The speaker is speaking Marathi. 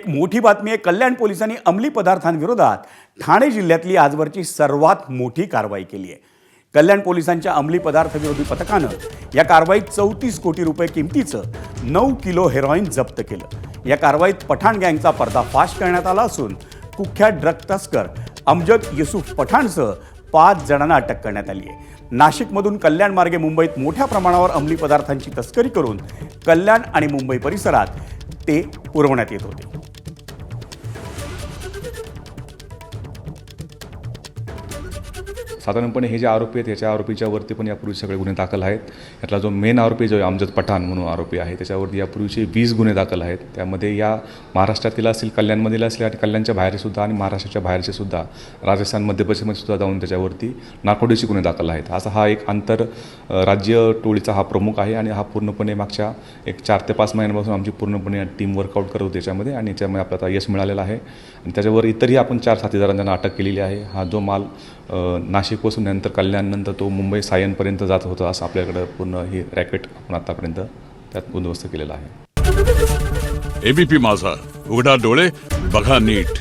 एक मोठी बातमी आहे। कल्याण पोलिसांनी अंमली पदार्थांविरोधात ठाणे जिल्ह्यातली आजवरची सर्वात मोठी कारवाई केली आहे। कल्याण पोलिसांच्या अंमली पदार्थ विरोधी पथकानं या कारवाईत 34 कोटी रुपये किमतीचं 9 किलो हेरोईन जप्त केलं। या कारवाईत पठाण गँगचा पर्दाफाश करण्यात आला असून कुख्यात ड्रग तस्कर अमजद युसुफ पठाणसह 5 जणांना अटक करण्यात आली आहे। नाशिकमधून कल्याण मार्गे मुंबईत मोठ्या प्रमाणावर अंमली पदार्थांची तस्करी करून कल्याण आणि मुंबई परिसरात ते पुरवण्यात येत होते। साधारणपणे हे जे आरोपी आहेत याच्या आरोपीच्या वरती पण यापूर्वी सगळे गुन्हे दाखल आहेत। यातला जो मेन आरोपी जो अमजद पठाण म्हणून आरोपी आहे त्याच्यावरती यापूर्वीचे 20 गुन्हे दाखल आहेत। त्यामध्ये या महाराष्ट्रातील असतील, कल्याणमधील असतील आणि कल्याणच्या बाहेरचे सुद्धा आणि महाराष्ट्राच्या बाहेरचे सुद्धा, राजस्थान मध्य प्रदेशमध्ये सुद्धा जाऊन त्याच्यावरती नार्कोटिक्सचे गुन्हे दाखल आहेत। असा हा एक आंतर राज्य टोळीचा हा प्रमुख आहे आणि हा पूर्णपणे मागच्या एक 4 ते 5 महिन्यांपासून आमची पूर्णपणे टीम वर्कआउट करत होती याच्यामध्ये आणि याच्यामध्ये आपल्याला यश मिळालेलं आहे। आणि त्याच्यावर इतरही आपण 4 साथीदारांना अटक केलेली आहे। हा जो माल नाशिकपासून नंतर कल्याणनंतर तो मुंबई सायनपर्यंत जात होता असं आपल्याकडं पूर्ण ही रॅकेट आपण आतापर्यंत त्यात बंदोबस्त केलेला आहे। एबीपी माझा, उघडा डोळे बघा नीट।